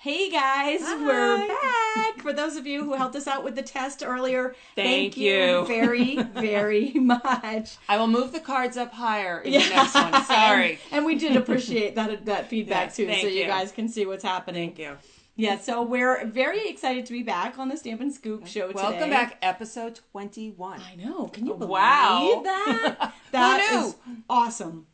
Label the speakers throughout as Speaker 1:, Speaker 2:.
Speaker 1: Hey guys,
Speaker 2: Hi.
Speaker 1: We're back. For those of you who helped us out with the test earlier,
Speaker 2: Thank you
Speaker 1: very, very much.
Speaker 2: I will move the cards up higher in the next one. Sorry.
Speaker 1: And we did appreciate that feedback
Speaker 2: Yes,
Speaker 1: too, so
Speaker 2: thank
Speaker 1: you
Speaker 2: you
Speaker 1: guys can see what's happening.
Speaker 2: Thank you.
Speaker 1: Yeah, so we're very excited to be back on the Stamp and Scoop show today.
Speaker 2: Welcome back, episode 21.
Speaker 1: I know. Can you believe
Speaker 2: Wow.
Speaker 1: that?
Speaker 2: Who
Speaker 1: That
Speaker 2: knew?
Speaker 1: is awesome.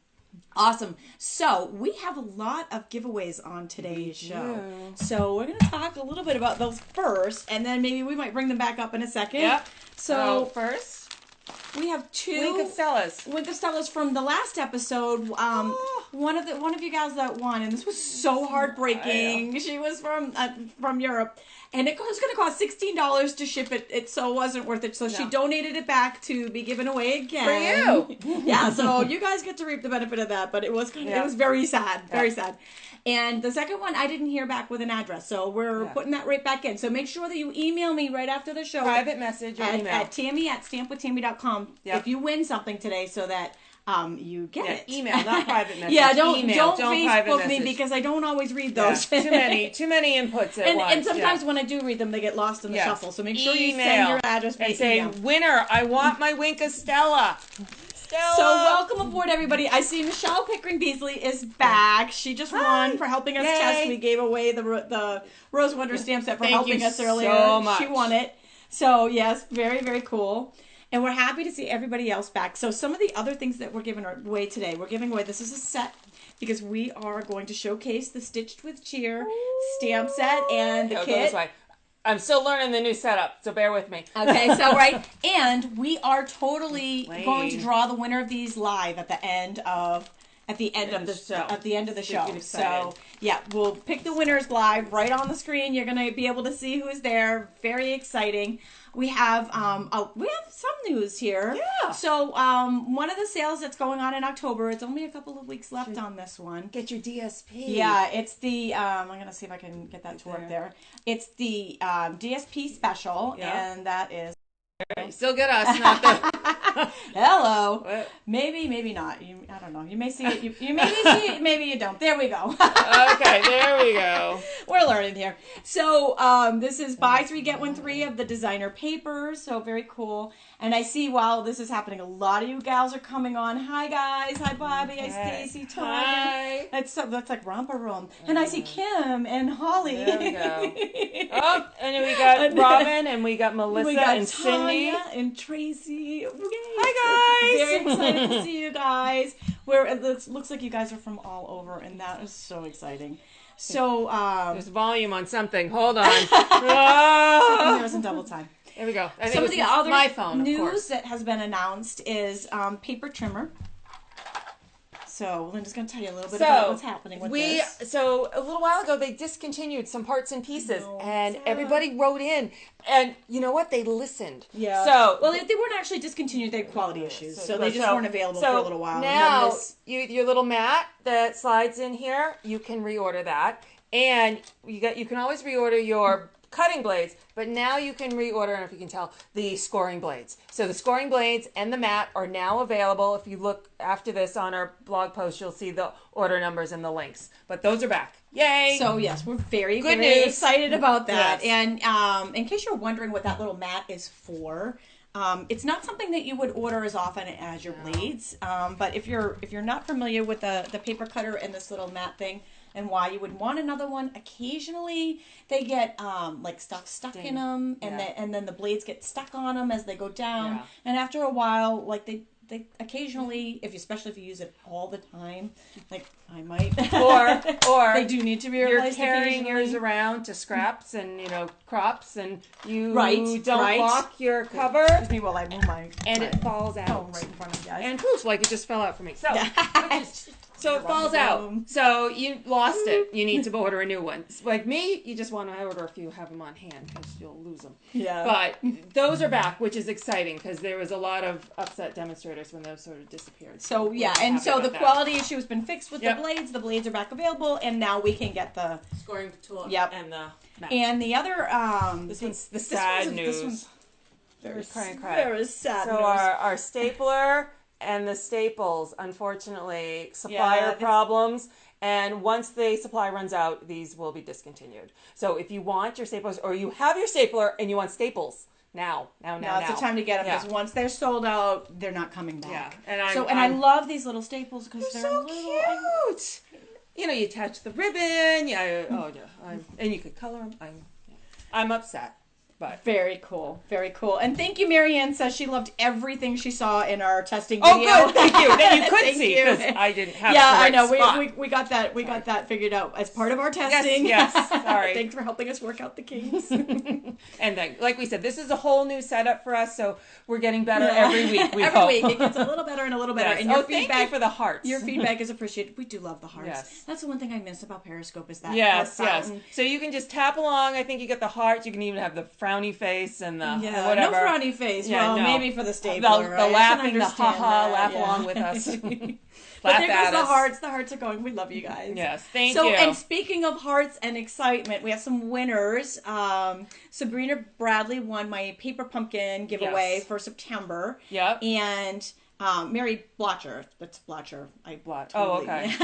Speaker 1: Awesome. So we have a lot of giveaways on today's show. So we're going to talk a little bit about those first, and then maybe we might bring them back up in a second.
Speaker 2: Yep.
Speaker 1: So
Speaker 2: first,
Speaker 1: we have two
Speaker 2: Wink of Stella's.
Speaker 1: Wink of Stella's from the last episode. One of you guys that won, and this was so heartbreaking. She was from Europe. And it was going to cost $16 to ship it, so it wasn't worth it. So she donated it back to be given away again.
Speaker 2: For you.
Speaker 1: Yeah, so you guys get to reap the benefit of that, but it was very sad, very sad. And the second one, I didn't hear back with an address, so we're putting that right back in. So make sure that you email me right after the show.
Speaker 2: Private message or email.
Speaker 1: At Tami at stampwithtami.com if you win something today, so that you get it.
Speaker 2: Email, not private message.
Speaker 1: Yeah, don't
Speaker 2: private
Speaker 1: Facebook me
Speaker 2: message.
Speaker 1: because I don't always read those.
Speaker 2: Yeah, too many inputs at once.
Speaker 1: And sometimes when I do read them, they get lost in the shuffle. So make sure you
Speaker 2: Email.
Speaker 1: send your address
Speaker 2: and say, winner, I want my Wink of Stella. Stella.
Speaker 1: So welcome aboard, everybody. I see Michelle Pickering-Beesley is back. She just won for helping us test. We gave away the Rose Wonder stamp set for helping us earlier.
Speaker 2: So much.
Speaker 1: She won it. So yes, very, very cool. And we're happy to see everybody else back. So some of the other things that we're giving away today, this is a set because we are going to showcase the Stitched with Cheer stamp set and the
Speaker 2: Go
Speaker 1: kit.
Speaker 2: this way. I'm still learning the new setup, so bear with me.
Speaker 1: Okay, so and we are totally going to draw the winner of these live at the end of the show. So yeah, we'll pick the winners live right on the screen. You're gonna be able to see who's there. Very exciting. We have some news here. Yeah. So one of the sales that's going on in October. It's only a couple of weeks left on this one.
Speaker 2: Get your DSP.
Speaker 1: Yeah, it's the I'm gonna see if I can get that to work there. It's the DSP special, and that is.
Speaker 2: You still get us, not the...
Speaker 1: Hello.
Speaker 2: What?
Speaker 1: Maybe not. I don't know. You may see it. You maybe see it. Maybe you don't. There we go.
Speaker 2: Okay, there we go.
Speaker 1: We're learning here. So this is buy 3 get 1 3 of the designer papers. So very cool. And I see while this is happening, a lot of you gals are coming on. Hi guys. Hi Bobby. Hi Stacy.
Speaker 2: Hi.
Speaker 1: That's like romper room. And I see Kim and Holly.
Speaker 2: There we go. Oh, and then we got Robin and we got Melissa and Cindy.
Speaker 1: And Tracy. Yay.
Speaker 2: Hi guys.
Speaker 1: Very excited to see you guys. It looks like you guys are from all over, and that is so exciting. So
Speaker 2: there's volume on something. Hold on.
Speaker 1: there was some double time.
Speaker 2: There we go.
Speaker 1: Some of the other
Speaker 2: my phone,
Speaker 1: news that has been announced is paper trimmer. So Linda's going to tell you a little bit about what's happening with this.
Speaker 2: So a little while ago, they discontinued some parts and pieces, and everybody wrote in, and you know what? They listened.
Speaker 1: Yeah.
Speaker 2: So
Speaker 1: they weren't actually discontinued; they had quality issues, so they just weren't available for a little while.
Speaker 2: Now, your little mat that slides in here, you can reorder that, and you can always reorder your cutting blades, but now you can reorder, I don't know if you can tell, the scoring blades. So the scoring blades and the mat are now available. If you look after this on our blog post, you'll see the order numbers and the links. But those are back. Yay!
Speaker 1: So yes, we're very
Speaker 2: news.
Speaker 1: excited about that.
Speaker 2: Yes.
Speaker 1: And in case you're wondering what that little mat is for, it's not something that you would order as often as your blades. But if you're not familiar with the paper cutter and this little mat thing, and why you would want another one, occasionally they get like stuff stuck in them, and then the blades get stuck on them as they go down. And after a while, like they occasionally, especially if you use it all the time, like I might, or
Speaker 2: they
Speaker 1: do need to be replaced.
Speaker 2: You're carrying yours around to scraps and crops, and you
Speaker 1: don't
Speaker 2: lock your cover.
Speaker 1: Excuse me while I move
Speaker 2: and it falls out.
Speaker 1: Oh, right in front of you guys.
Speaker 2: And poof, like it just fell out for me. So it falls out. So you lost it. You need to order a new one. Like me, you just want to order a few, have them on hand because you'll lose them.
Speaker 1: Yeah.
Speaker 2: But those are back, which is exciting because there was a lot of upset demonstrators when those sort of disappeared.
Speaker 1: So and so the quality issue has been fixed with the blades. The blades are back available, and now we can get the
Speaker 2: scoring tool and the mat.
Speaker 1: And the other
Speaker 2: this one's the sad news.
Speaker 1: Very
Speaker 2: sad.
Speaker 1: Very sad
Speaker 2: So
Speaker 1: news.
Speaker 2: our stapler and the staples, unfortunately, supplier problems. And once the supply runs out, these will be discontinued. So if you want your staplers, or you have your stapler and you want staples, now.
Speaker 1: Now's the time to get them, because once they're sold out, they're not coming back.
Speaker 2: Yeah.
Speaker 1: And I love these little staples because they're
Speaker 2: so
Speaker 1: little,
Speaker 2: cute. You attach the ribbon. And you could color them. I'm upset. But
Speaker 1: very cool, very cool. And thank you, Marianne says she loved everything she saw in our testing video.
Speaker 2: Oh, good, thank you. That you could see, because I didn't have.
Speaker 1: Yeah, I know. We got that. We got that figured out as part of our testing.
Speaker 2: Yes. Sorry.
Speaker 1: Thanks for helping us work out the kinks.
Speaker 2: And then, like we said, this is a whole new setup for us, so we're getting better every week. Every
Speaker 1: week it gets a little better and a little better.
Speaker 2: Yes.
Speaker 1: And your
Speaker 2: feedback, thank you for the hearts.
Speaker 1: Your feedback is appreciated. We do love the hearts.
Speaker 2: Yes.
Speaker 1: That's the one thing I miss about Periscope is that.
Speaker 2: Yes. So you can just tap along. I think you get the hearts. You can even have the frowny face. And whatever.
Speaker 1: No frowny face. Yeah, well, maybe for the stapler,
Speaker 2: the laughing, the ha-ha, laugh along with us.
Speaker 1: But there goes the hearts. The hearts are going. We love you guys.
Speaker 2: Yes, thank you.
Speaker 1: So, and speaking of hearts and excitement, we have some winners. Sabrina Bradley won my paper pumpkin giveaway for September.
Speaker 2: Yep.
Speaker 1: And Mary Blotcher. That's Blotcher.
Speaker 2: Okay.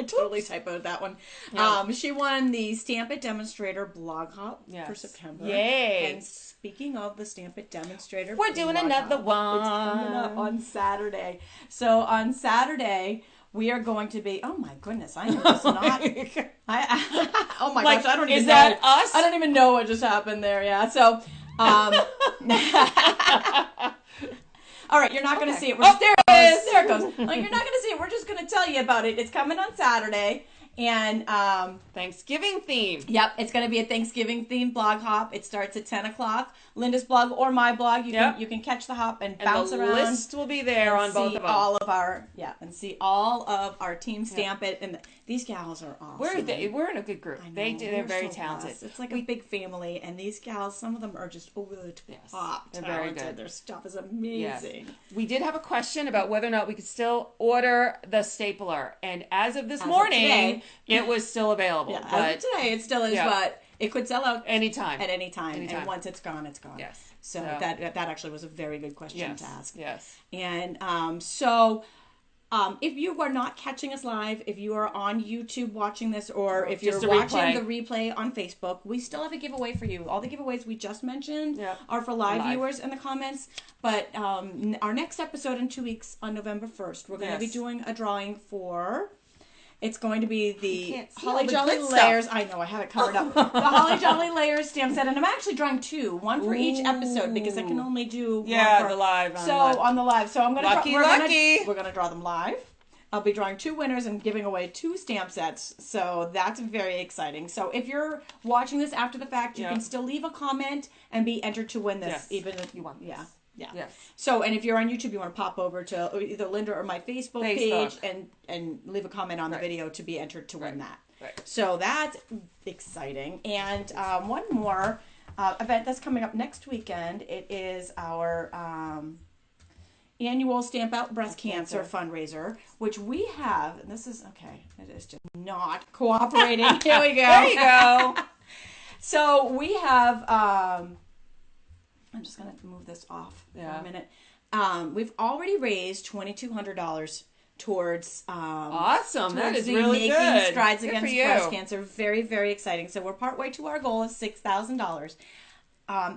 Speaker 1: I totally typoed that one. Yeah. She won the Stamp It Demonstrator blog hop for September.
Speaker 2: Yay.
Speaker 1: And speaking of the Stamp It Demonstrator,
Speaker 2: we're doing another one.
Speaker 1: It's coming up on Saturday. So on Saturday, we are going to be, oh my goodness, I am just not, oh my gosh, I don't even know. Is that us? I don't even know what just happened there, yeah. So, all right, you're not going to see it. There it goes. You're not going to see it. We're just going to tell you about it. It's coming on Saturday. And
Speaker 2: Thanksgiving theme.
Speaker 1: Yep, it's going to be a Thanksgiving themed blog hop. It starts at 10 o'clock. Linda's blog or my blog. You can catch the hop and bounce around.
Speaker 2: The list will be there on both of them.
Speaker 1: And see all of our team Stamp It. And these gals are awesome.
Speaker 2: We're in a good group. They're very talented.
Speaker 1: Blessed. It's like a big family. And these gals, some of them are just over the top
Speaker 2: They're
Speaker 1: talented.
Speaker 2: very good.
Speaker 1: Their stuff is amazing.
Speaker 2: Yes. We did have a question about whether or not we could still order the stapler. And as of this morning, it was still available.
Speaker 1: Yeah, as of today, it still is, but it could sell out
Speaker 2: anytime.
Speaker 1: At any time. And once it's gone, it's gone.
Speaker 2: Yes.
Speaker 1: So that actually was a very good question to ask.
Speaker 2: Yes.
Speaker 1: And if you are not catching us live, if you are on YouTube watching this, or if you're watching the replay on Facebook, we still have a giveaway for you. All the giveaways we just mentioned are for live viewers in the comments. But our next episode in 2 weeks on November 1st, we're going to be doing a drawing for... It's going to be the Holly Jolly Layers. I know, I have it covered up. The Holly Jolly Layers stamp set. And I'm actually drawing two. One for each episode because I can only do one
Speaker 2: the live.
Speaker 1: on the live. So I'm going to
Speaker 2: we're
Speaker 1: going to draw them live. I'll be drawing two winners and giving away 2 stamp sets. So that's very exciting. So if you're watching this after the fact, you can still leave a comment and be entered to win this, even if you want. Yeah. Yes. So, and if you're on YouTube, you want to pop over to either Linda or my Facebook page and leave a comment on the video to be entered to win that.
Speaker 2: Right.
Speaker 1: So that's exciting. And one more event that's coming up next weekend. It is our annual Stamp Out Breast Cancer fundraiser, which we have. And this is it is just not cooperating. Here we go.
Speaker 2: There you go.
Speaker 1: So we have. I'm just going to move this off for a minute. We've already raised $2,200 towards
Speaker 2: awesome. That is really good.
Speaker 1: Making Strides Against Breast Cancer. Very, very exciting. So we're partway to our goal of $6,000.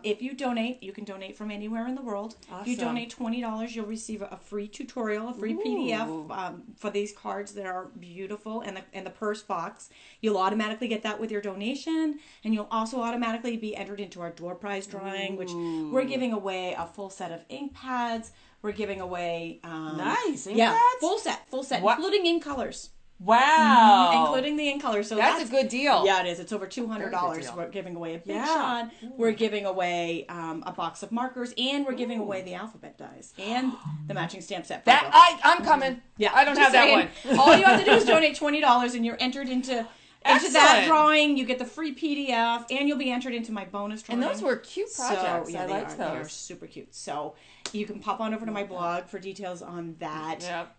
Speaker 1: If you donate, you can donate from anywhere in the world. Awesome. If you donate $20, you'll receive a free tutorial, a free PDF for these cards that are beautiful, and the purse box. You'll automatically get that with your donation, and you'll also automatically be entered into our door prize drawing, which we're giving away a full set of ink pads. We're giving away
Speaker 2: nice ink pads?
Speaker 1: full set, including ink colors.
Speaker 2: Wow.
Speaker 1: Including the ink color. So
Speaker 2: that's a good deal.
Speaker 1: Yeah, it is. It's over $200. We're giving away a big shot. We're giving away a box of markers, and we're giving away the alphabet dies and the matching stamp set.
Speaker 2: I'm coming.
Speaker 1: Yeah,
Speaker 2: I don't have that one.
Speaker 1: All you have to do is donate $20, and you're entered into that drawing. You get the free PDF, and you'll be entered into my bonus drawing.
Speaker 2: And those were cute projects.
Speaker 1: So,
Speaker 2: I like those.
Speaker 1: They are super cute. So you can pop on over to my blog for details on that.
Speaker 2: Yep.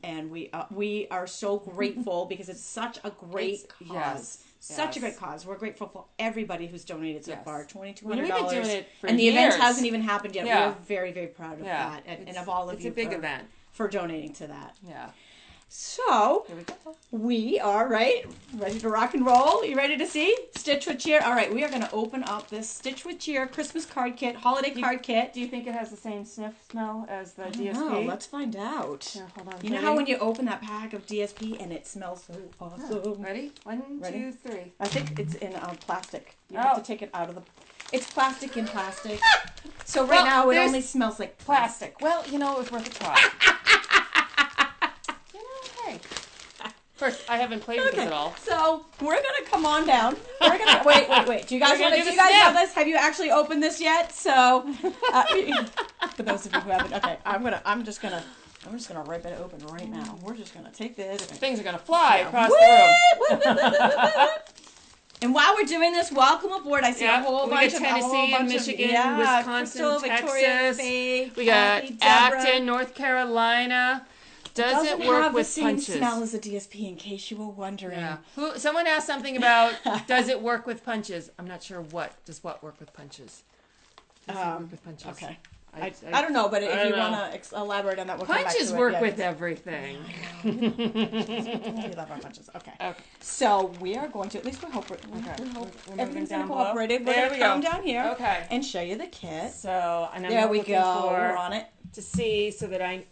Speaker 1: And we are so grateful because it's such a great cause. Such a great cause. We're grateful for everybody who's donated so far. $2,200.
Speaker 2: We've been doing it for
Speaker 1: and the
Speaker 2: years.
Speaker 1: event hasn't even happened yet. We're very, very proud of that. And of all of you.
Speaker 2: It's a big event.
Speaker 1: for donating to that.
Speaker 2: Yeah.
Speaker 1: So,
Speaker 2: Here we go.
Speaker 1: we are, ready to rock and roll. You ready to see? Stitch with Cheer. All right, we are going to open up this Stitch with Cheer Christmas card kit, holiday card kit.
Speaker 2: Do you think it has the same sniff smell as the DSP?
Speaker 1: No, let's find out.
Speaker 2: Here, hold on.
Speaker 1: You know how when you open that pack of DSP and it smells so awesome?
Speaker 2: Ready? One,
Speaker 1: Ready?
Speaker 2: 2, 3.
Speaker 1: I think it's in plastic. You have to take it out of the... It's plastic in plastic. So right now it only smells like plastic.
Speaker 2: Well, you know, it was worth a try. Hey. First, I haven't played with this at all.
Speaker 1: So we're gonna come on down. We're gonna wait. Do you guys want to? Do you guys know this? Have you actually opened this yet? So, for those of you who haven't, okay, I'm just gonna rip it open right now. We're just gonna take this.
Speaker 2: Things are gonna fly across the room.
Speaker 1: And while we're doing this, welcome aboard. I see a whole bunch of
Speaker 2: Tennessee, Michigan, Wisconsin,
Speaker 1: Crystal,
Speaker 2: Texas.
Speaker 1: Victoria, Faye,
Speaker 2: We got
Speaker 1: Kathy,
Speaker 2: Acton, North Carolina. Doesn't work with
Speaker 1: same
Speaker 2: punches.
Speaker 1: Smell as a DSP, in case you were wondering.
Speaker 2: Yeah. Someone asked something about does it work with punches? I'm not sure does what work with punches. Does it work with punches?
Speaker 1: Okay. I don't know, but if you want to elaborate on that, we'll come back to it.
Speaker 2: Punches work with everything.
Speaker 1: We love our punches. Okay. So we are going to, at least we hope everything's going to cooperate. We're going to come down here and show you the kit.
Speaker 2: So, and I'm
Speaker 1: there we
Speaker 2: looking
Speaker 1: go.
Speaker 2: for
Speaker 1: We're on it.
Speaker 2: To see so that I...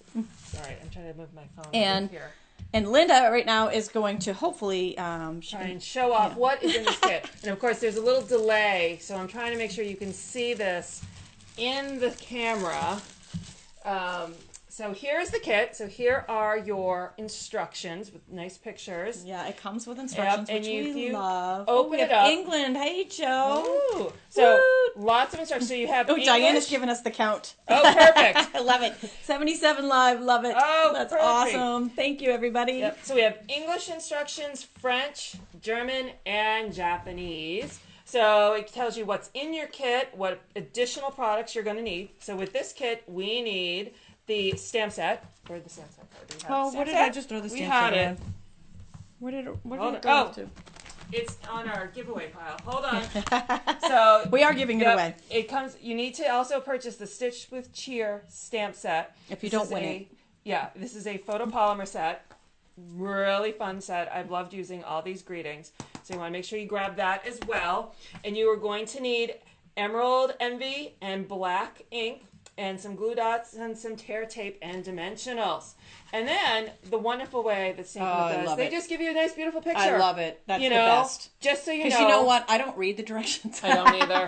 Speaker 2: Sorry, I'm trying to move my phone
Speaker 1: and
Speaker 2: here.
Speaker 1: And Linda right now is going to hopefully
Speaker 2: try and show off what is in this kit. And of course there's a little delay, so I'm trying to make sure you can see this in the camera. So here's the kit. So here are your instructions with nice pictures.
Speaker 1: Yeah, it comes with instructions,
Speaker 2: and
Speaker 1: which we love.
Speaker 2: Open it up.
Speaker 1: England. Hey, Joe.
Speaker 2: Ooh. So lots of instructions. So you have English.
Speaker 1: Diana's giving us the count.
Speaker 2: Oh, perfect.
Speaker 1: I love it. 77 live. Love it.
Speaker 2: Oh,
Speaker 1: that's
Speaker 2: perfect.
Speaker 1: awesome. Thank you, everybody.
Speaker 2: Yep. So we have English instructions, French, German, and Japanese. So it tells you what's in your kit, what additional products you're going to need. So with this kit, we need the stamp set. Where'd the stamp set go?
Speaker 1: Where did I just throw the stamp set?
Speaker 2: We had it.
Speaker 1: Where did it go to?
Speaker 2: It's on our giveaway pile. Hold on. So
Speaker 1: we are giving it away.
Speaker 2: It comes. You need to also purchase the Stitched with Cheer stamp set.
Speaker 1: If you don't win it.
Speaker 2: Yeah, this is a photopolymer set. Really fun set. I've loved using all these greetings. So you want to make sure you grab that as well. And you are going to need Emerald Envy and black ink and some glue dots and some tear tape and dimensionals. And then the wonderful way that Stampin' Up does, they just give you a nice, beautiful picture.
Speaker 1: I love it. That's the best.
Speaker 2: Just so you know.
Speaker 1: Because you know what? I don't read the directions.
Speaker 2: I don't either.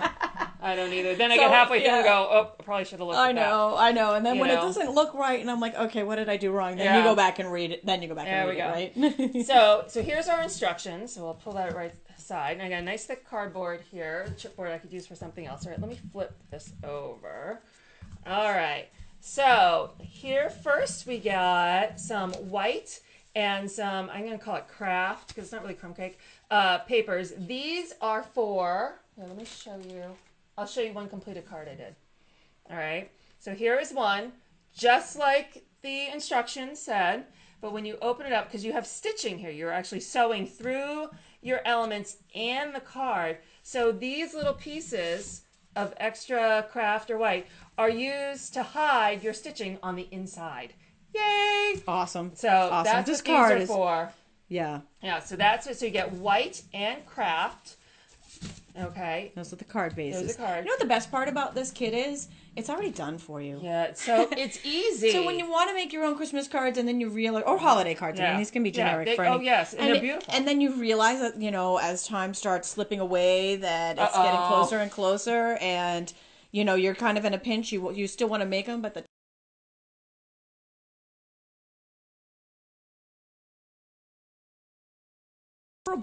Speaker 2: Then I get halfway through and go, oh, I probably should have looked at that.
Speaker 1: I know. And then when it doesn't look right, and I'm like, okay, what did I do wrong? Then you go back and read it. Then you go back and read it, right?
Speaker 2: So here's our instructions. So we'll pull that right aside. And I got a nice thick cardboard here, chipboard I could use for something else. All right, let me flip this over. All right. So here first we got some white and some, I'm going to call it kraft because it's not really crumb cake, papers. These are for, here, let me show you. I'll show you one completed card I did. All right. So here is one, just like the instructions said, but when you open it up, because you have stitching here, you're actually sewing through your elements and the card. So these little pieces of extra kraft or white are used to hide your stitching on the inside. Yay!
Speaker 1: Awesome.
Speaker 2: So that's what these are for.
Speaker 1: Yeah.
Speaker 2: Yeah, so that's it. So you get white and kraft. Okay.
Speaker 1: Those are the card bases.
Speaker 2: Those are cards.
Speaker 1: You know what the best part about this kit is? It's already done for you.
Speaker 2: Yeah, so it's easy.
Speaker 1: So when you want to make your own Christmas cards and then you realize, or holiday cards, I mean, these can be generic for any.
Speaker 2: Oh, yes, and they're beautiful.
Speaker 1: And then you realize that, as time starts slipping away, that it's getting closer and closer, and, you're kind of in a pinch. You still want to make them, but the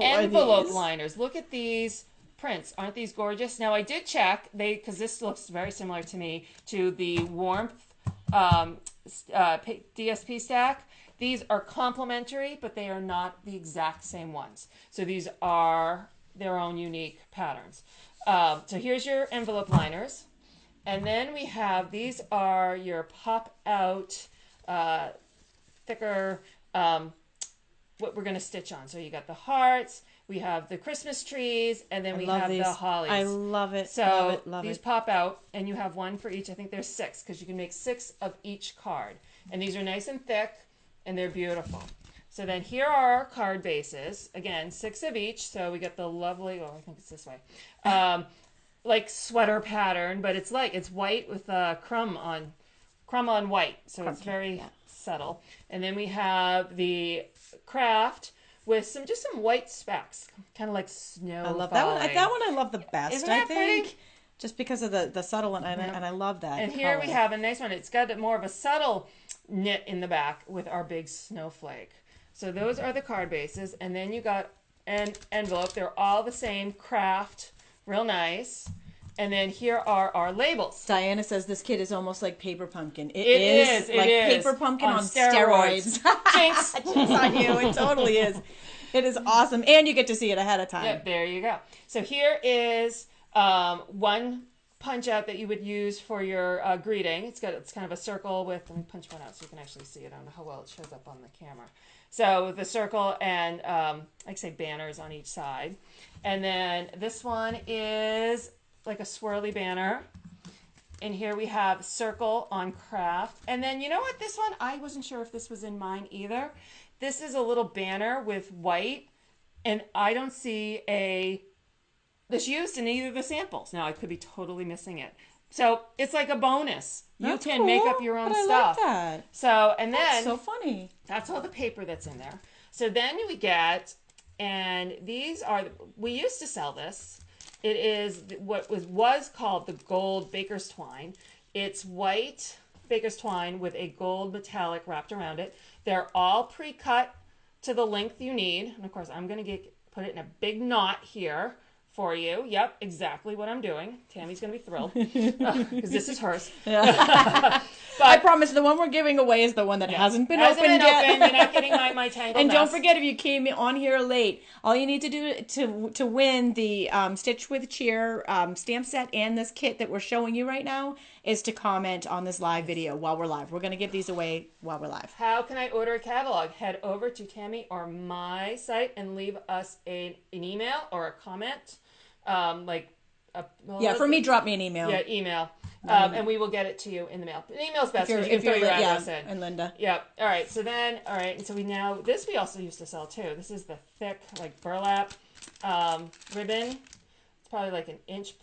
Speaker 2: envelope liners. Look at these prints. Aren't these gorgeous? Now I did check because this looks very similar to me to the Warmth DSP stack. These are complementary, but they are not the exact same ones. So these are their own unique patterns. So here's your envelope liners, and then we have these are your pop out thicker. What we're going to stitch on. So you got the hearts, we have the Christmas trees, and then we have the hollies.
Speaker 1: I love it.
Speaker 2: So these pop out, and you have one for each. I think there's 6, because you can make 6 of each card. And these are nice and thick, and they're beautiful. So then here are our card bases. Again, 6 of each. So we get the lovely, oh, I think it's this way, like sweater pattern, but it's white with crumb on white. So it's very subtle. And then we have the kraft with some white specks, kind of like snow.
Speaker 1: I love that one. That one I love the best.
Speaker 2: Isn't that pretty?
Speaker 1: Just because of the subtle one, and I love that.
Speaker 2: And here we have a nice one. It's got more of a subtle knit in the back with our big snowflake. So those are the card bases, and then you got an envelope. They're all the same kraft, real nice. And then here are our labels.
Speaker 1: Diana says this kit is almost like Paper Pumpkin.
Speaker 2: It is
Speaker 1: like Paper Pumpkin on steroids.
Speaker 2: Jinx.
Speaker 1: Jinx on you. It totally is. It is awesome. And you get to see it ahead of time.
Speaker 2: Yep, there you go. So here is one punch out that you would use for your greeting. It's kind of a circle with, let me punch one out so you can actually see it. I don't know how well it shows up on the camera. So the circle and like I say banners on each side. And then this one is like a swirly banner. And here we have circle on kraft. And then you know what, this one, I wasn't sure if this was in mine either. This is a little banner with white, and I don't see this used in either of the samples. Now I could be totally missing it. So it's like a bonus.
Speaker 1: That's
Speaker 2: you can
Speaker 1: cool,
Speaker 2: make up your own
Speaker 1: but
Speaker 2: stuff.
Speaker 1: I like that.
Speaker 2: So and then
Speaker 1: That's so funny.
Speaker 2: That's all the paper that's in there. So then we get, and these are, we used to sell this. It is what was called the gold baker's twine. It's white baker's twine with a gold metallic wrapped around it. They're all pre-cut to the length you need. And of course, I'm going to put it in a big knot here for you. Yep, exactly what I'm doing. Tammy's going to be thrilled because this is hers.
Speaker 1: Yeah. But I promise the one we're giving away is the one that hasn't been opened yet.
Speaker 2: You're not getting my tangled
Speaker 1: And
Speaker 2: mess.
Speaker 1: don't forget, if you came on here late, all you need to do to win the Stitch with Cheer stamp set and this kit that we're showing you right now is to comment on this live video while we're live. We're going to give these away while we're live.
Speaker 2: How can I order a catalog? Head over to Tami or my site and leave us an email or a comment.
Speaker 1: For me, drop me an email.
Speaker 2: Yeah, email. And we will get it to you in the mail. An email's best because you can throw your address in.
Speaker 1: And Linda.
Speaker 2: Yep. All right. So then, and so this we also used to sell too. This is the thick, like burlap ribbon. It's probably like 1.25 inches.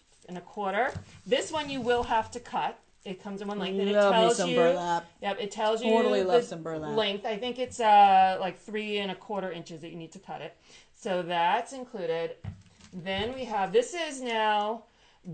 Speaker 2: This one you will have to cut. It comes in one length, and it tells you. Burlap. Yep. It tells you.
Speaker 1: Totally love some burlap.
Speaker 2: Length. I think it's like 3.25 inches that you need to cut it. So that's included. Then we have, this is now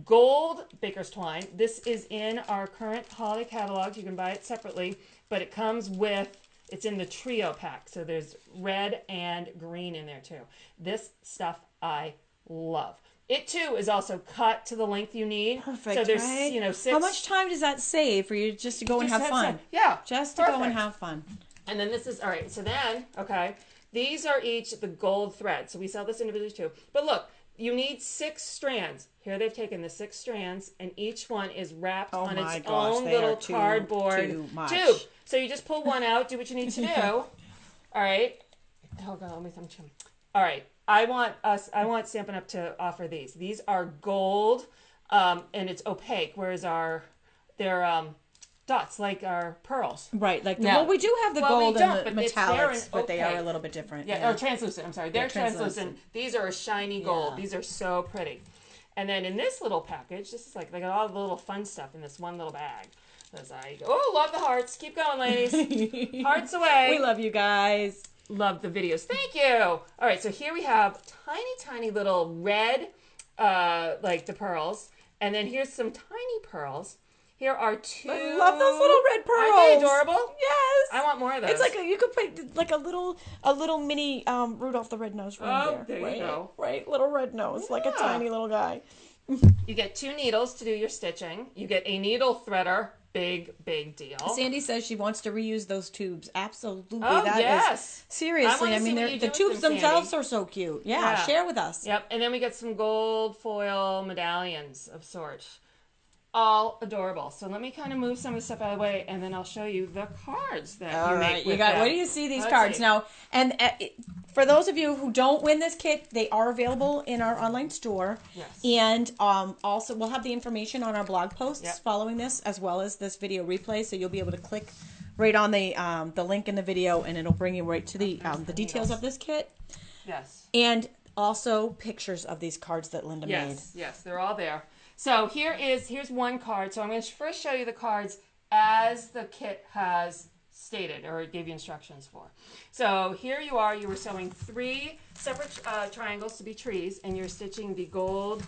Speaker 2: gold baker's twine. This is in our current holiday catalog. You can buy it separately, but it comes with, it's in the trio pack. So there's red and green in there too. This stuff I love. It too is also cut to the length you need.
Speaker 1: Perfect.
Speaker 2: So there's,
Speaker 1: right?
Speaker 2: 6.
Speaker 1: How much time does that save for you just to go and have fun?
Speaker 2: Yeah.
Speaker 1: Just to go and have fun.
Speaker 2: And then this is, all right. So then, okay, these are each the gold thread. So we sell this individually too. But look, you need 6 strands. Here they've taken the 6 strands, and each one is wrapped on its own little cardboard tube. So you just pull one out, do what you need to do. All right. Hold on, let me think. All right. I want Stampin' Up to offer these. These are gold, and it's opaque, whereas they're dots, like our pearls.
Speaker 1: Right, like well, we do have the gold and the metallics, but they are a little bit different.
Speaker 2: Yeah, or translucent. I'm sorry, they're translucent. These are a shiny gold. These are so pretty. And then in this little package, this is like they got all the little fun stuff in this one little bag. Love the hearts. Keep going, ladies. Hearts away.
Speaker 1: We love you guys.
Speaker 2: Love the videos. Thank you. All right, so here we have tiny little red, like the pearls, and then here's some tiny pearls. Here are 2.
Speaker 1: I love those little red pearls.
Speaker 2: Aren't they adorable?
Speaker 1: Yes.
Speaker 2: I want more of those.
Speaker 1: It's like you could put like a little mini Rudolph the Red-Nosed Reindeer.
Speaker 2: There you go.
Speaker 1: Right, little red nose, like a tiny little guy.
Speaker 2: You get 2 needles to do your stitching. You get a needle threader. Big deal.
Speaker 1: Sandy says she wants to reuse those tubes. Absolutely.
Speaker 2: Oh, yes.
Speaker 1: Seriously. I mean, the tubes themselves are so cute. Yeah, share with us.
Speaker 2: Yep. And then we get some gold foil medallions of sorts. All adorable. So let me kind of move some of the stuff out of the way, and then I'll show you the cards that you make with them.
Speaker 1: Where do you see these cards now? And for those of you who don't win this kit, they are available in our online store.
Speaker 2: Yes.
Speaker 1: And also, we'll have the information on our blog posts following this, as well as this video replay, so you'll be able to click right on the link in the video, and it'll bring you right to the details of this kit.
Speaker 2: Yes.
Speaker 1: And also pictures of these cards that Linda made.
Speaker 2: Yes, they're all there. So here's one card. So I'm going to first show you the cards as the kit has stated or gave you instructions for. So here you are. You were sewing 3 separate triangles to be trees, and you're stitching the gold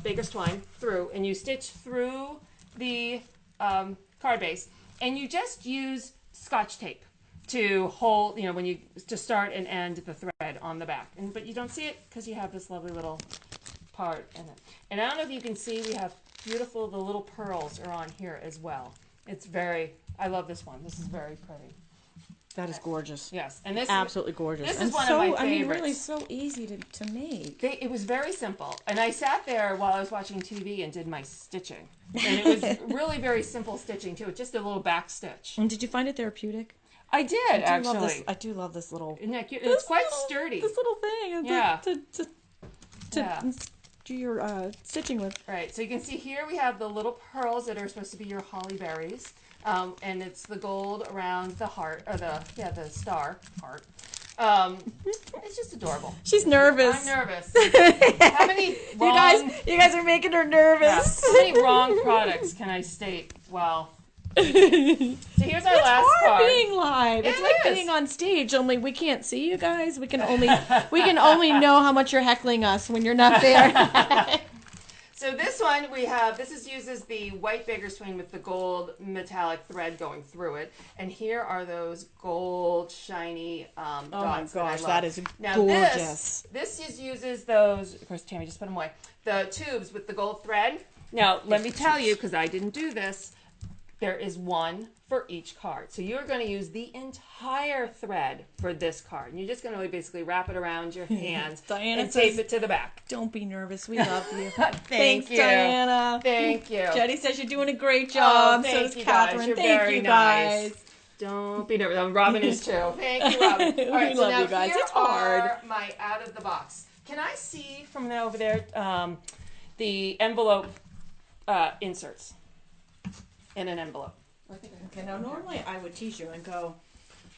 Speaker 2: baker's twine through, and you stitch through the card base, and you just use Scotch tape to hold, when you to start and end the thread on the back. But you don't see it because you have this lovely little part in it. And I don't know if you can see, we have the little pearls are on here as well. I love this one. This is very pretty.
Speaker 1: That is gorgeous.
Speaker 2: Yes, and this
Speaker 1: absolutely gorgeous.
Speaker 2: This is one of my favorites. I mean,
Speaker 1: really so easy to make.
Speaker 2: It was very simple, and I sat there while I was watching TV and did my stitching, and it was really very simple stitching too. It's just a little back stitch.
Speaker 1: And did you find it therapeutic?
Speaker 2: I did actually.
Speaker 1: I do love this little.
Speaker 2: Isn't that cute? It's quite sturdy.
Speaker 1: This little thing.
Speaker 2: Yeah.
Speaker 1: To do your stitching with.
Speaker 2: Right. So you can see here we have the little pearls that are supposed to be your holly berries. And it's the gold around the heart, or the star heart. It's just adorable.
Speaker 1: She's nervous.
Speaker 2: I'm nervous. How many wrong...
Speaker 1: You guys are making her nervous.
Speaker 2: Yeah. How many wrong products can I state? Well, so here's our last card.
Speaker 1: It's being live. It's like being on stage, only we can't see you guys. We can only know how much you're heckling us when you're not there.
Speaker 2: So this one uses the white baker's twine with the gold metallic thread going through it, and here are those gold shiny dots. Oh my gosh,
Speaker 1: that is gorgeous.
Speaker 2: This uses those. Of course, Tami just put them away. The tubes with the gold thread. Now let me tell you, because I didn't do this, there is one for each card. So you're going to use the entire thread for this card. And you're just going to basically wrap it around your hand and tape it to the back.
Speaker 1: Don't be nervous. We love you.
Speaker 2: Thanks,
Speaker 1: you, Diana.
Speaker 2: Thank you.
Speaker 1: Jenny says you're doing a great job.
Speaker 2: Thank
Speaker 1: so does
Speaker 2: you
Speaker 1: Catherine.
Speaker 2: guys. You're
Speaker 1: thank
Speaker 2: very
Speaker 1: you
Speaker 2: nice.
Speaker 1: guys.
Speaker 2: Don't be nervous. Robin is too. Thank you, Robin. All right,
Speaker 1: we
Speaker 2: so
Speaker 1: love
Speaker 2: now
Speaker 1: you guys.
Speaker 2: Here
Speaker 1: it's hard.
Speaker 2: are my out of the box. Can I see from over there the envelope inserts in an envelope?
Speaker 1: Okay, now normally I would tease you and go,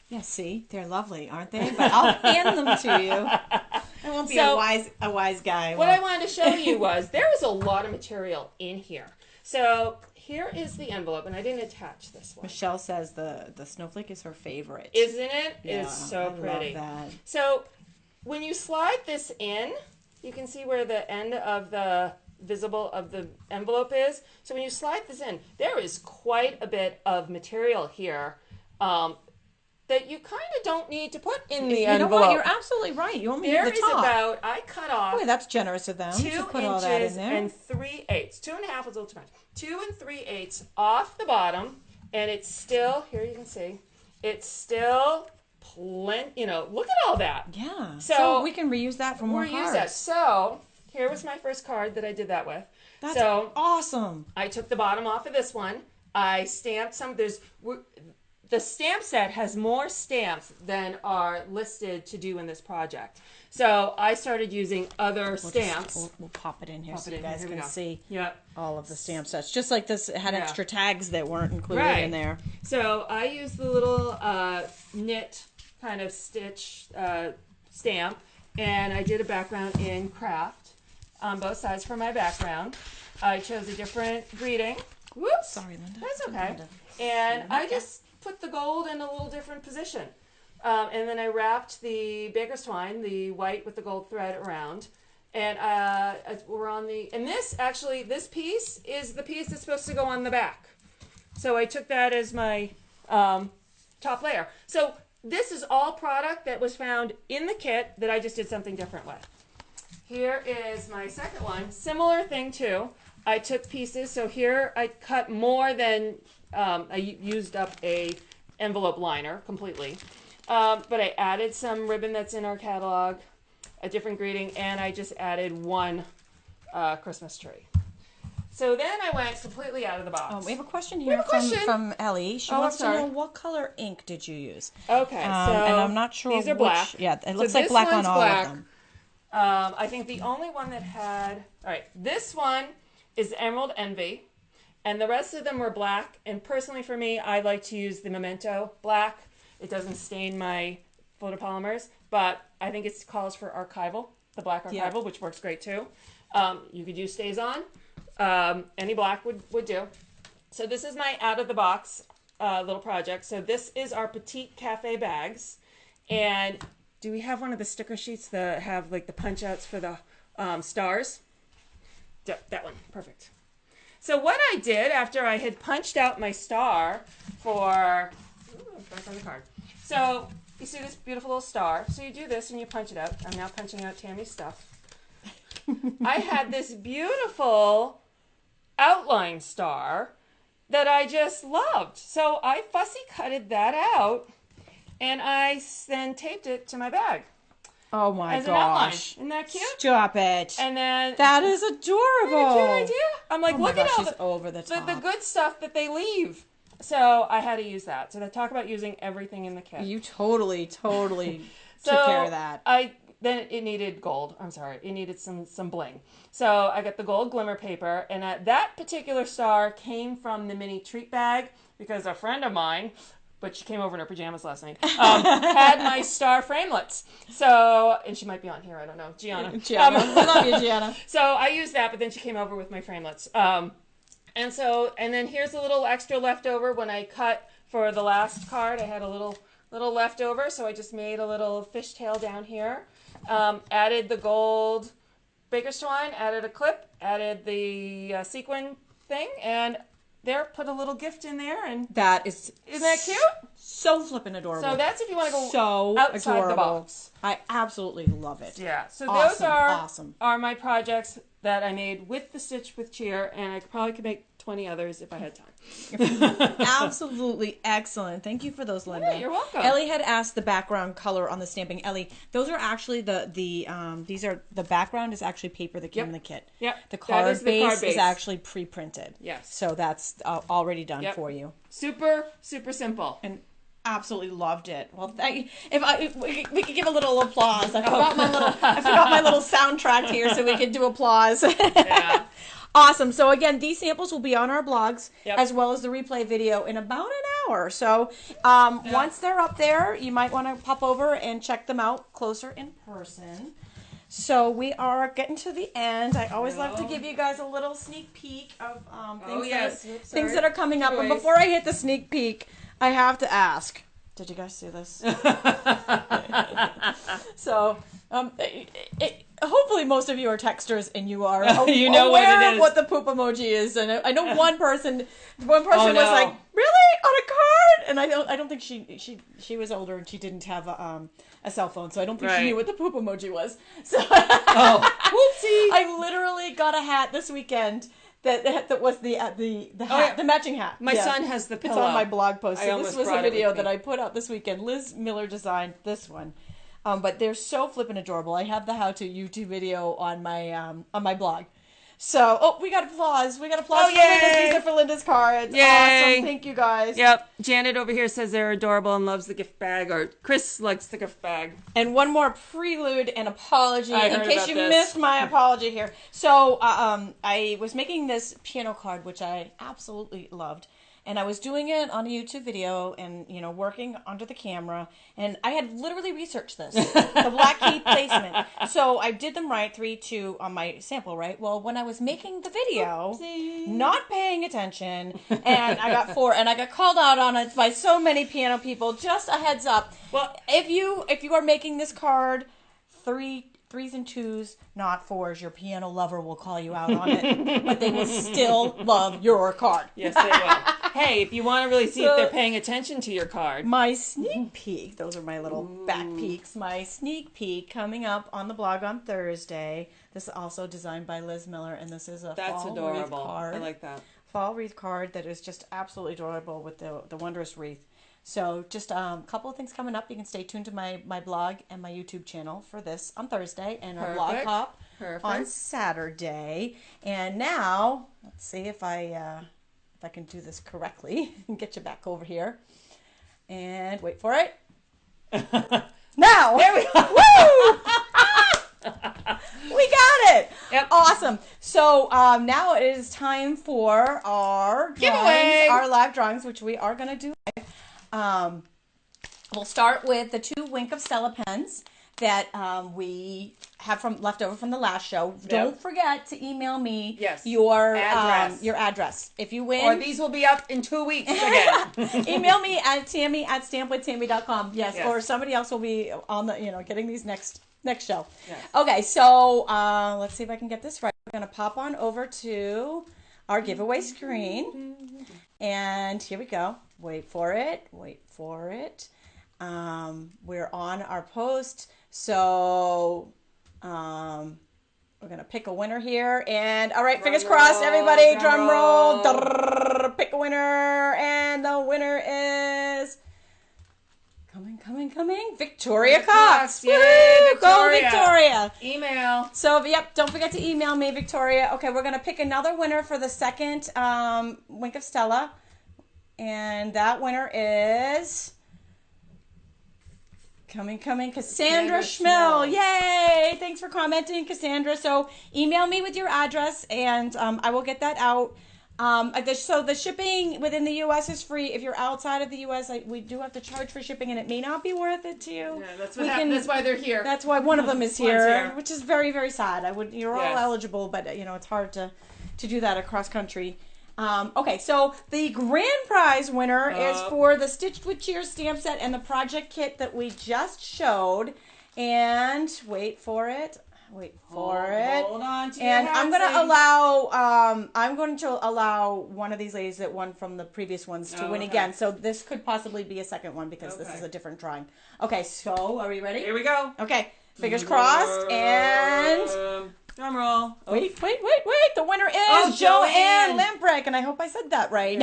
Speaker 1: yeah, see, they're lovely, aren't they? But I'll hand them to you. I won't be a wise guy.
Speaker 2: What I wanted to show you was there is a lot of material in here. So here is the envelope, and I didn't attach this one.
Speaker 1: Michelle says the snowflake is her favorite.
Speaker 2: Isn't it?
Speaker 1: Yeah,
Speaker 2: it's so pretty.
Speaker 1: I love that.
Speaker 2: So when you slide this in, you can see where the end of the visible of the envelope is. So when you slide this in, there is quite a bit of material here that you kind of don't need to put in the envelope.
Speaker 1: You know what? You're absolutely right. You want me to the top.
Speaker 2: I cut off.
Speaker 1: Boy, that's generous of them.
Speaker 2: 2
Speaker 1: put all that in there.
Speaker 2: and 3/8. 2.5 is a little too much. 2 3/8 off the bottom, and it's still, here you can see, it's still plenty, look at all that.
Speaker 1: Yeah. So we can reuse that for more cards.
Speaker 2: Reuse that. So here was my first card that I did that with.
Speaker 1: That's awesome.
Speaker 2: I took the bottom off of this one. I stamped some. The stamp set has more stamps than are listed to do in this project. So I started using other stamps.
Speaker 1: We'll pop it in here so you guys can see all of the stamp sets. Just like this, it had extra tags that weren't included in there.
Speaker 2: So I used the little knit kind of stitch stamp, and I did a background in kraft on both sides for my background. I chose a different greeting. Whoops.
Speaker 1: Sorry, Linda.
Speaker 2: That's okay. And I just put the gold in a little different position. And then I wrapped the baker's twine, the white with the gold thread around. And we're on this piece is the piece that's supposed to go on the back. So I took that as my top layer. So this is all product that was found in the kit that I just did something different with. Here is my second one. Similar thing too. I took pieces. So here I cut more than I used up a envelope liner completely. But I added some ribbon that's in our catalog, a different greeting, and I just added one Christmas tree. So then I went completely out of the box.
Speaker 1: We have a question here from Ellie. She wants to know, what color ink did you use?
Speaker 2: Okay, so
Speaker 1: and I'm not sure
Speaker 2: these are black.
Speaker 1: Yeah, it looks like black on all of them.
Speaker 2: I think the only one that had... All right, this one is Emerald Envy, And the rest of them were black. And personally for me, I like to use the Memento black. It doesn't stain my photopolymers, but I think it calls for archival, the black archival, which works great too. You could use Stays On. Any black would do. So this is my out of the box little project. So this is our Petite Cafe bags. And do we have one of the sticker sheets that have like the punch outs for the stars? That one, perfect. So what I did after I had punched out my star for, back on the card. So you see this beautiful little star. So you do this and you punch it out. I'm now punching out Tami's stuff. I had this beautiful outline star that I just loved. So I fussy cutted that out and I then taped it to my bag.
Speaker 1: Oh my
Speaker 2: as an outline.
Speaker 1: gosh.
Speaker 2: Isn't that cute?
Speaker 1: Stop it.
Speaker 2: And then
Speaker 1: that is adorable.
Speaker 2: Isn't that a cute idea? I'm like,
Speaker 1: oh my
Speaker 2: look
Speaker 1: gosh,
Speaker 2: at all
Speaker 1: she's over the top.
Speaker 2: the good stuff that they leave. So I had to use that. So they talk about using everything in the kit.
Speaker 1: You totally took care of that.
Speaker 2: Then it needed gold. I'm sorry. It needed some bling. So I got the gold glimmer paper. And that particular star came from the mini treat bag because a friend of mine, but she came over in her pajamas last night, had my star framelets. So, and she might be on here. I don't know. Gianna.
Speaker 1: I love you, Gianna.
Speaker 2: So I used that, but then she came over with my framelets. And then here's a little extra leftover. When I cut for the last card, I had a little leftover. So I just made a little fishtail down here. Added the gold baker's twine, added a clip, added the sequin thing, and put a little gift in there. And isn't that cute?
Speaker 1: So flippin' adorable.
Speaker 2: So that's if you want to go outside the box.
Speaker 1: I absolutely love it.
Speaker 2: Yeah. So
Speaker 1: awesome,
Speaker 2: those are my projects that I made with the Stitch with Cheer, and I probably could make 20 others if I had time.
Speaker 1: Absolutely excellent. Thank you for those, Linda.
Speaker 2: Yeah, you're welcome.
Speaker 1: Ellie had asked the background color on the stamping. Ellie, those are actually the background is actually paper that came in the kit.
Speaker 2: Yep.
Speaker 1: The card base is actually pre-printed.
Speaker 2: Yes.
Speaker 1: So that's already done for you.
Speaker 2: Super, super simple.
Speaker 1: And absolutely loved it. Well, if we could give a little applause. I forgot my little soundtrack here, so we could do applause.
Speaker 2: Yeah.
Speaker 1: Awesome. So again, these samples will be on our blogs as well as the replay video in about an hour. So once they're up there, you might want to pop over and check them out closer in person. So we are getting to the end. I always love to give you guys a little sneak peek of things that are coming up. And before I hit the sneak peek, I have to ask, did you guys see this? So, hopefully most of you are texters and you are aware of what the poop emoji is. And I know one person was like, really? On a card? And I don't think she was older and she didn't have a cell phone, so I don't think she knew what the poop emoji was. So whoopsie! I literally got a hat this weekend that was the hat, the matching hat.
Speaker 2: My son has the pillow.
Speaker 1: It's on my blog post. So this was a video that I put out this weekend. Liz Miller designed this one. But they're so flippin' adorable. I have the how-to YouTube video on my blog. So, we got applause. We got applause for Linda's. These are for Linda's cards. Yay. Awesome. Thank you, guys.
Speaker 2: Yep. Janet over here says they're adorable and loves the gift bag, or Chris likes the gift bag.
Speaker 1: And one more prelude and apology in case you missed my apology here. So, I was making this piano card, which I absolutely loved. And I was doing it on a YouTube video and, working under the camera. And I had literally researched this, the black key placement. So I did them right, 3, 2 on my sample, right? Well, when I was making the video, not paying attention, and I got 4, and I got called out on it by so many piano people. Just a heads up. Well, if you are making this card, 3s and 2s, not 4s. Your piano lover will call you out on it, but they will still love your card.
Speaker 2: Yes, they will. Hey, if you want to really see if they're paying attention to your card.
Speaker 1: My sneak peek, those are my little back peeks. My sneak peek coming up on the blog on Thursday. This is also designed by Liz Miller, and this is a fall wreath card.
Speaker 2: I like that.
Speaker 1: Fall wreath card that is just absolutely adorable with the wondrous wreath. So just a couple of things coming up. You can stay tuned to my blog and my YouTube channel for this on Thursday and our blog hop on Saturday. And now, let's see if I can do this correctly and get you back over here. And wait for it. Now!
Speaker 2: There we go!
Speaker 1: Woo! We got it!
Speaker 2: Yep.
Speaker 1: Awesome. So now it is time for our
Speaker 2: Giveaway.
Speaker 1: our live drawings, which we are going to do live. We'll start with the 2 Wink of Stella pens that we have left over from the last show.
Speaker 2: Yep.
Speaker 1: Don't forget to email me
Speaker 2: your
Speaker 1: address. If you win,
Speaker 2: or these will be up in 2 weeks again.
Speaker 1: email me at Tami at stampwithtami.com. Yes, or somebody else will be on the getting these next show.
Speaker 2: Yes.
Speaker 1: Okay, so let's see if I can get this right. We're gonna pop on over to our giveaway screen, and here we go. Wait for it. We're on our post, so we're gonna pick a winner here, and all right, fingers crossed, everybody, drum roll. Pick a winner, and the winner is coming, Victoria Cox.
Speaker 2: Yay, Victoria.
Speaker 1: Go Victoria.
Speaker 2: Email.
Speaker 1: So, don't forget to email me, Victoria. Okay, we're gonna pick another winner for the second Wink of Stella, and that winner is coming, Cassandra Schmill. Yay! Thanks for commenting, Cassandra. So email me with your address, and I will get that out. So the shipping within the U.S. is free. If you're outside of the U.S., we do have to charge for shipping, and it may not be worth it to you.
Speaker 2: Yeah, that's why they're here.
Speaker 1: That's why one of them is here, which is very, very sad. You're all eligible, but it's hard to do that across country. Okay, so the grand prize winner is for the Stitched with Cheers stamp set and the project kit that we just showed. And wait for it.
Speaker 2: Hold on to
Speaker 1: and
Speaker 2: your
Speaker 1: I'm going to allow one of these ladies that won from the previous ones to win again. So this could possibly be a second one because this is a different drawing. Okay, so are we ready?
Speaker 2: Here we go.
Speaker 1: Okay, fingers crossed, and
Speaker 2: drum roll.
Speaker 1: Wait. The winner is Joann Lambrecht, and I hope I said that right.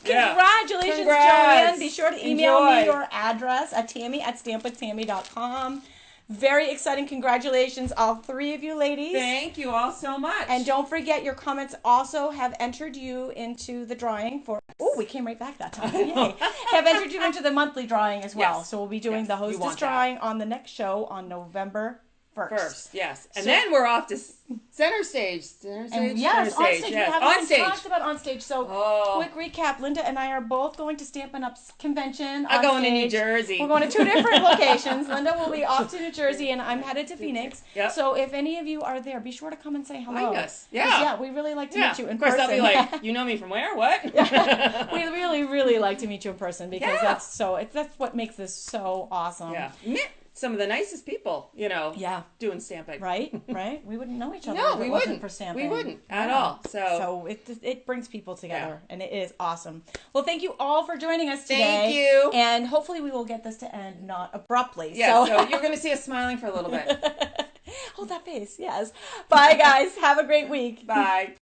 Speaker 1: Congratulations, Joann. Be sure to email me your address at Tami at stampwithtami.com. Very exciting. Congratulations, all 3 of you ladies.
Speaker 2: Thank you all so much.
Speaker 1: And don't forget, your comments also have entered you into the drawing for... Oh, we came right back that time. Yay. Have entered you into the monthly drawing as well.
Speaker 2: Yes.
Speaker 1: So we'll be doing the hostess drawing on the next show on November 1st.
Speaker 2: Yes. And then we're off to center stage.
Speaker 1: On stage. We haven't even talked about on stage. So quick recap. Linda and I are both going to Stampin' Up's convention.
Speaker 2: I'm going to New Jersey.
Speaker 1: We're going to 2 different locations. Linda will be off to New Jersey, and I'm headed to Phoenix.
Speaker 2: Yep.
Speaker 1: So if any of you are there, be sure to come and say hello.
Speaker 2: Find us. Yeah,
Speaker 1: we really like to meet you in
Speaker 2: Of
Speaker 1: person.
Speaker 2: course, I'll be like, you know me from where? What?
Speaker 1: We really, really like to meet you in person because that's what makes this so awesome.
Speaker 2: Yeah. Some of the nicest people, doing stamping.
Speaker 1: Right. We wouldn't know each other
Speaker 2: No,
Speaker 1: if
Speaker 2: we
Speaker 1: it wasn't
Speaker 2: wouldn't.
Speaker 1: for stamping.
Speaker 2: We wouldn't at all. So
Speaker 1: it brings people together, and it is awesome. Well, thank you all for joining us today.
Speaker 2: Thank you.
Speaker 1: And hopefully we will get this to end not abruptly.
Speaker 2: Yeah, so you're going to see us smiling for a little bit.
Speaker 1: Hold that face, yes. Bye, guys. Have a great week.
Speaker 2: Bye.